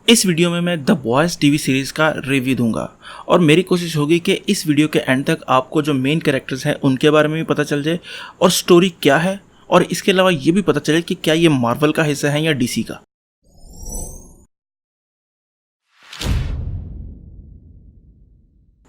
इस वीडियो में मैं द बॉयज टीवी सीरीज का रिव्यू दूंगा और मेरी कोशिश होगी कि इस वीडियो के एंड तक आपको जो मेन कैरेक्टर्स हैं उनके बारे में भी पता चल जाए और स्टोरी क्या है, और इसके अलावा ये भी पता चले कि क्या ये मार्वल का हिस्सा है या डीसी का।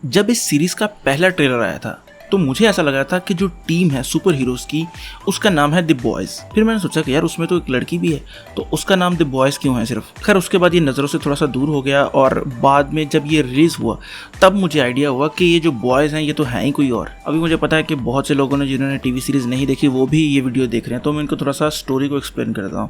जब इस सीरीज का पहला ट्रेलर आया था तो मुझे ऐसा लगा था कि जो टीम है सुपर हीरोज की उसका नाम है द बॉयज। फिर मैंने सोचा कि यार उसमें तो एक लड़की भी है तो उसका नाम द बॉयज क्यों है सिर्फ। खैर उसके बाद ये नज़रों से थोड़ा सा दूर हो गया और बाद में जब ये रिलीज हुआ तब मुझे आइडिया हुआ कि ये जो बॉयज हैं ये तो हैं ही कोई और। अभी मुझे पता है कि बहुत से लोगों ने जिन्होंने टीवी सीरीज नहीं देखी वो भी ये वीडियो देख रहे हैं, तो मैं इनको थोड़ा सा स्टोरी को एक्सप्लेन करता हूँ।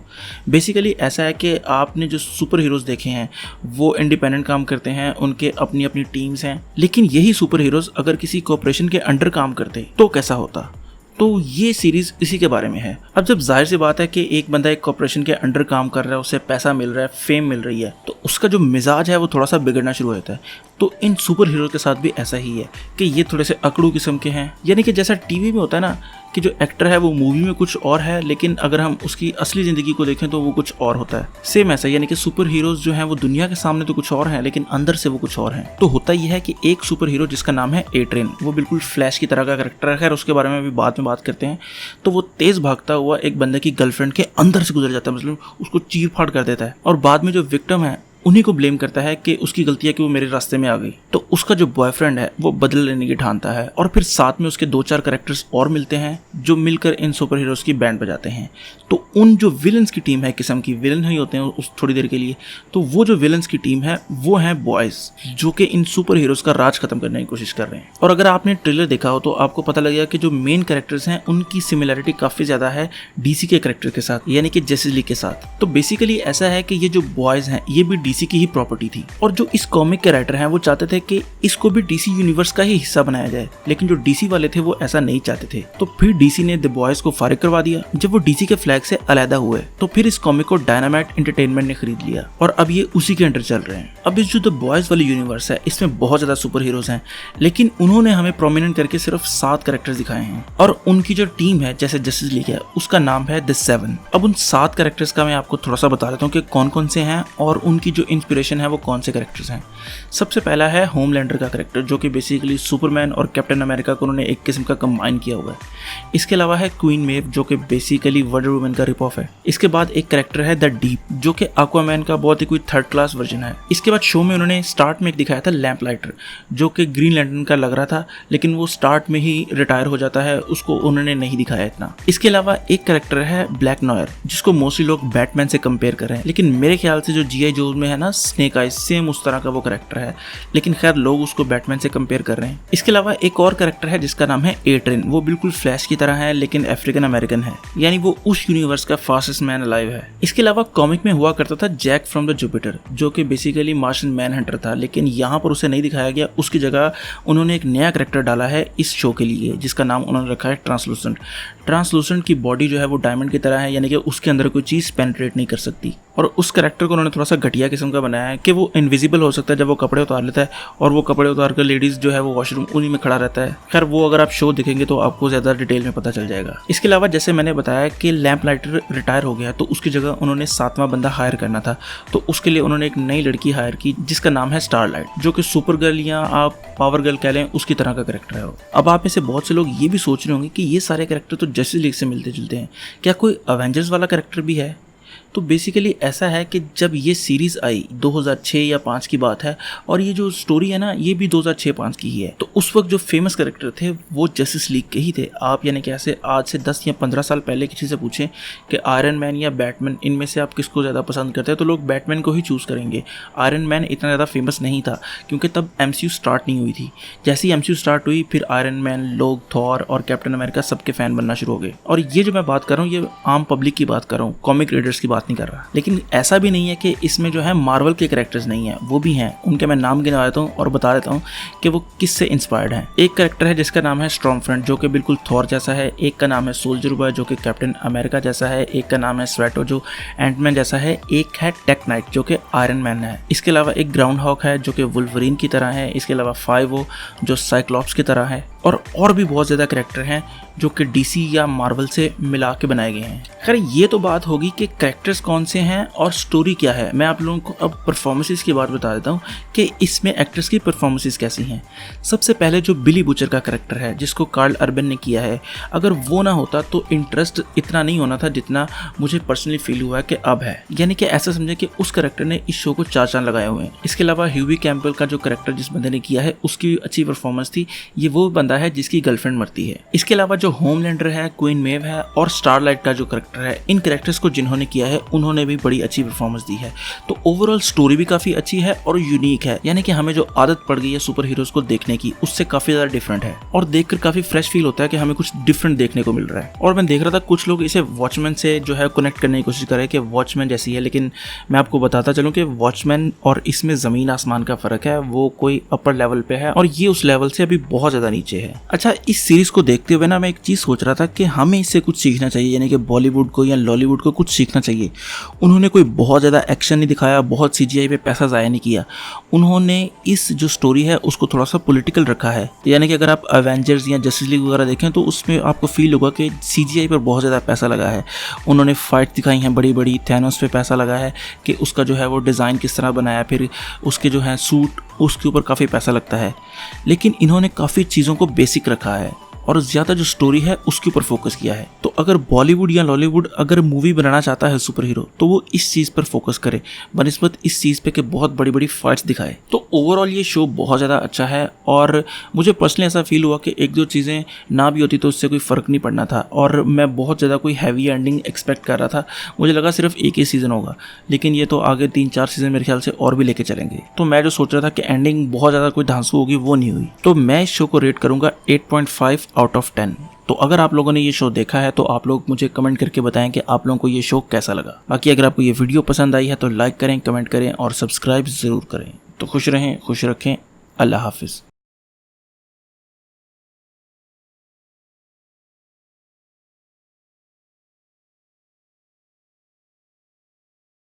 बेसिकली ऐसा है कि आपने जो सुपर हीरोज देखे हैं वो इंडिपेंडेंट काम करते हैं, उनके अपनी अपनी टीम्स हैं, लेकिन यही सुपर हीरोज अगर किसी कॉर्पोरेशन के अंडर काम करते तो कैसा होता। तो ये सीरीज इसी के बारे में है। अब जब जाहिर सी बात है कि एक बंदा एक कॉर्पोरेशन के अंडर काम कर रहा है, उसे पैसा मिल रहा है, फेम मिल रही है, तो उसका जो मिजाज है वो थोड़ा सा बिगड़ना शुरू होता है। तो इन सुपर हीरो के साथ भी ऐसा ही है कि ये थोड़े से अकड़ू किस्म के हैं। यानी कि जैसा टीवी में होता है ना कि जो एक्टर है वो मूवी में कुछ और है, लेकिन अगर हम उसकी असली ज़िंदगी को देखें तो वो कुछ और होता है। सेम ऐसा, यानी कि सुपर हीरोज जो हैं वो दुनिया के सामने तो कुछ और हैं लेकिन अंदर से वो कुछ और हैं। तो होता ये है कि एक सुपर हीरो जिसका नाम है ए ट्रेन, वो बिल्कुल फ्लैश की तरह का कैरेक्टर है। खैर उसके बारे में भी बाद में बात करते हैं। तो वो तेज़ भागता हुआ एक बंदे की गर्लफ्रेंड के अंदर से गुजर जाता है, मतलब उसको चीर फाड़ कर देता है, और बाद में जो विक्टिम है उन्हीं को ब्लेम करता है कि उसकी गलती है कि वो मेरे रास्ते में आ गई। तो उसका जो बॉयफ्रेंड है वो बदला लेने की ठानता है, और फिर साथ में उसके 2-4 कैरेक्टर्स और मिलते हैं जो मिलकर इन सुपर हीरोज की बैंड बजाते हैं। तो उन जो विलन्स की टीम है, किस्म की विलन ही होते हैं उस थोड़ी देर के लिए, तो वो जो विलन्स की टीम है वो है बॉयज, जो कि इन सुपर हीरोज का राज खत्म करने की कोशिश कर रहे हैं। और अगर आपने ट्रेलर देखा हो तो आपको पता लगेगा कि जो मेन कैरेक्टर्स हैं उनकी सिमिलरिटी काफ़ी ज़्यादा है डीसी के कैरेक्टर के साथ, यानी कि जस्टिस लीग के साथ। तो बेसिकली ऐसा है कि ये जो बॉयज हैं ये भी डीसी की ही प्रॉपर्टी थी, और जो इस कॉमिक के राइटर हैं वो चाहते थे कि इसको भी डीसी यूनिवर्स का ही हिस्सा बनाया जाए, लेकिन जो डीसी वाले थे वो ऐसा नहीं चाहते थे। तो फिर डीसी ने द बॉयज को फारिग करवा दिया। जब वो डीसी के फ्लैग से अलहदा हुए तो फिर इस कॉमिक को डायनामाइट एंटरटेनमेंट ने खरीद लिया और अब ये उसी के अंडर चल रहे हैं। अब इस जो द बॉयज वाली यूनिवर्स है इसमें बहुत ज्यादा सुपर हीरोज हैं, लेकिन उन्होंने हमें प्रोमिनेंट करके सिर्फ 7 कैरेक्टर्स दिखाए हैं, और उनकी जो टीम है जैसे जस्टिस लीग है उसका नाम है द 7। अब उन 7 कैरेक्टर्स का मैं आपको थोड़ा सा बता देता हूँ कि कौन कौन से हैं और उनकी जो इंस्पिरेशन है वो कौन से कैरेक्टर्स हैं। सबसे पहला है होमलैंडर का कैरेक्टर, जो कि बेसिकली सुपरमैन और कैप्टन अमेरिका को उन्होंने एक किस्म का कंबाइन किया हुआ है। इसके अलावा है क्वीन मेव, जो कि बेसिकली वंडर वुमन का रिप ऑफ है। इसके बाद एक कैरेक्टर है द डीप, जो कि एक्वामैन का बहुत ही कोई 3rd क्लास वर्जन है। इसके बाद शो में उन्होंने स्टार्ट में एक दिखाया था लैम्प लाइटर, जो कि ग्रीन लैंटर्न का लग रहा था, लेकिन वो स्टार्ट में ही रिटायर हो जाता है, उसको उन्होंने नहीं दिखाया इतना। इसके अलावा एक कैरेक्टर है ब्लैक नॉयर, जिसको मोस्टली लोग बैटमैन से कंपेयर कर रहे हैं, लेकिन मेरे ख्याल से जो जीआई जो में है ना स्नेक आइज, सेम उस तरह का वो कैरेक्टर है, लेकिन खैर लोग उसको बैटमैन से कंपेयर कर रहे हैं। इसके अलावा एक और कैरेक्टर है जिसका नाम है ए ट्रेन। वो बिल्कुल फ्लैश की तरह है लेकिन अफ्रीकन अमेरिकन है, यानी वो उस यूनिवर्स का फास्टेस्ट मैन अलाइव है। इसके अलावा कॉमिक में हुआ करता था जैक फ्रॉम द जुपिटर, जो कि बेसिकली मार्शियन मैन हंटर था, लेकिन यहाँ पर उसे नहीं दिखाया गया। उसकी जगह उन्होंने एक नया कैरेक्टर डाला है इस शो के लिए, जिसका नाम उन्होंने रखा है ट्रांसलूसेंट। ट्रांसलूसेंट की बॉडी जो है वो डायमंड की तरह है, यानी कि उसके अंदर कोई चीज़ पेनिट्रेट नहीं कर सकती, और उस कैरेक्टर को उन्होंने थोड़ा सा घटिया किस्म का बनाया है कि वो इनविजिबल हो सकता है जब वो कपड़े उतार लेता है, और वो कपड़े उतार कर लेडीज जो है वो वॉशरूम उन्हीं में खड़ा रहता है। खैर वो अगर आप शो देखेंगे तो आपको ज़्यादा डिटेल में पता चल जाएगा। इसके अलावा जैसे मैंने बताया कि लैम्प लाइटर रिटायर हो गया, तो उसकी जगह उन्होंने 7वां बंदा हायर करना था, तो उसके लिए उन्होंने एक नई लड़की हायर की जिसका नाम है स्टारलाइट, जो कि सुपर गर्ल या आप पावर गर्ल कह लें उसकी तरह का कैरेक्टर है। अब आप में से बहुत से लोग ये भी सोच रहे होंगे कि ये सारे कैरेक्टर तो जस्टिस लीग से मिलते जुलते हैं, क्या कोई अवेंजर्स वाला कैरेक्टर भी है? तो बेसिकली ऐसा है कि जब ये सीरीज़ आई 2006 या 5 की बात है, और ये जो स्टोरी है ना ये भी 2006-5 की ही है, तो उस वक्त जो फेमस कैरेक्टर थे वो जस्टिस लीग के ही थे। आप यानी कि ऐसे आज से 10 या 15 साल पहले किसी से पूछें कि आयरन मैन या बैटमैन, इनमें से आप किसको ज़्यादा पसंद करते हैं, तो लोग बैटमैन को ही चूज़ करेंगे। आयरन मैन इतना ज़्यादा फेमस नहीं था क्योंकि तब MCU स्टार्ट नहीं हुई थी। जैसे ही MCU स्टार्ट हुई फिर आयरन मैन, लोग, थॉर और कैप्टन अमेरिका सबके फ़ैन बनना शुरू हो गए। और ये जो मैं बात कर रहा हूँ ये आम पब्लिक की बात कर रहा हूँ, कॉमिक रीडर्स की बात नहीं कर रहा। लेकिन ऐसा भी नहीं है कि इसमें जो है मार्वल के कैरेक्टर्स नहीं है, वो भी हैं। उनके मैं नाम गिनवा देता हूँ और बता देता हूँ कि वो किससे इंस्पायर्ड हैं। एक कैरेक्टर है जिसका नाम है स्टॉर्मफ्रंट, जो कि बिल्कुल थॉर जैसा है। एक का नाम है सोल्जर बॉय, जो कि कैप्टन अमेरिका जैसा है। एक का नाम है स्वेटो, जो एंटमैन जैसा है। एक है टेक नाइट, जो कि आयरन मैन है। इसके अलावा एक ग्राउंड हॉक है जो कि वुल्वरीन की तरह है। इसके अलावा 5 जो साइक्लॉप्स की तरह है। और भी बहुत ज़्यादा कैरेक्टर हैं जो कि डीसी या मार्वल से मिला के बनाए गए हैं। खैर ये तो बात होगी कि कैरेक्टर्स कौन से हैं और स्टोरी क्या है। मैं आप लोगों को अब परफॉर्मेंसेस की बात बता देता हूँ कि इसमें एक्टर्स की परफॉर्मेंसेस कैसी हैं। सबसे पहले जो बिली बुचर का कैरेक्टर है जिसको कार्ल अर्बन ने किया है, अगर वो ना होता तो इंटरेस्ट इतना नहीं होना था जितना मुझे पर्सनली फील हुआ कि अब है। यानी कि ऐसा समझे कि उस कैरेक्टर ने इस शो को 4 चांद लगाए हुए हैं। इसके अलावा ह्यूवी कैम्पबेल का जो कैरेक्टर जिस बंदे ने किया है उसकी अच्छी परफॉर्मेंस थी। ये वो बंदा है जिसकी गर्लफ्रेंड मरती है। इसके अलावा जो होमलैंडर है, क्वीन मेव है और स्टारलाइट का जो कैरेक्टर है, इन कैरेक्टर्स को जिन्होंने किया है उन्होंने भी बड़ी अच्छी परफॉर्मेंस दी है। तो ओवरऑल स्टोरी भी काफी अच्छी है और यूनिक है। यानी कि हमें जो आदत पड़ गई है सुपर हीरोज को देखने की उससे काफी ज्यादा डिफरेंट है और देखकर काफी फ्रेश फील होता है कि हमें कुछ डिफरेंट देखने को मिल रहा है। और मैं देख रहा था कुछ लोग इसे वॉचमैन से जो है कनेक्ट करने की कोशिश कर रहे हैं कि वॉचमैन जैसी है, लेकिन मैं आपको बताता चलूं कि वॉचमैन और इसमें जमीन आसमान का फर्क है। वो कोई अपर लेवल पे है और ये उस लेवल से अभी बहुत ज्यादा नीचे है। अच्छा, इस सीरीज को देखते हुए ना मैं एक चीज सोच रहा था कि हमें इससे कुछ सीखना चाहिए, यानी कि बॉलीवुड को या लॉलीवुड को कुछ सीखना चाहिए। उन्होंने कोई बहुत ज़्यादा एक्शन नहीं दिखाया, बहुत सीजीआई पे पैसा ज़ाया नहीं किया। उन्होंने इस जो स्टोरी है उसको थोड़ा सा पॉलिटिकल रखा है। यानी कि अगर आप एवेंजर्स या जस्टिस लीग वगैरह देखें तो उसमें आपको फील होगा कि सीजीआई पर बहुत ज़्यादा पैसा लगा है। उन्होंने फाइट दिखाई हैं बड़ी बड़ी, थैनोस पे पैसा लगा है कि उसका जो है वो डिज़ाइन किस तरह बनाया, फिर उसके जो है सूट उसके ऊपर काफ़ी पैसा लगता है। लेकिन इन्होंने काफ़ी चीज़ों को बेसिक रखा है और ज़्यादा जो स्टोरी है उसके ऊपर फोकस किया है। तो अगर बॉलीवुड या लॉलीवुड अगर मूवी बनाना चाहता है सुपर हीरो तो वो इस चीज़ पर फोकस करे बनिस्बत इस चीज़ पे कि बहुत बड़ी बड़ी फाइट्स दिखाए। तो ओवरऑल ये शो बहुत ज़्यादा अच्छा है और मुझे पर्सनली ऐसा फील हुआ कि एक दो चीज़ें ना भी होती तो उससे कोई फ़र्क नहीं पड़ना था और मैं बहुत ज़्यादा कोई हैवी एंडिंग एक्सपेक्ट कर रहा था। मुझे लगा सिर्फ एक ही सीज़न होगा, लेकिन ये तो आगे 3-4 सीज़न मेरे ख्याल से और भी लेके चलेंगे। तो मैं जो सोच रहा था कि एंडिंग बहुत ज़्यादा कोई धांसू होगी वो नहीं हुई। तो मैं इस शो को रेट करूँगा 8.5 आउट ऑफ 10। तो अगर आप लोगों ने ये शो देखा है तो आप लोग मुझे कमेंट करके बताएं कि आप लोगों को ये शो कैसा लगा। बाकी अगर आपको ये वीडियो पसंद आई है तो लाइक करें, कमेंट करें और सब्सक्राइब ज़रूर करें। तो खुश रहें, खुश रखें। अल्लाह हाफिज़।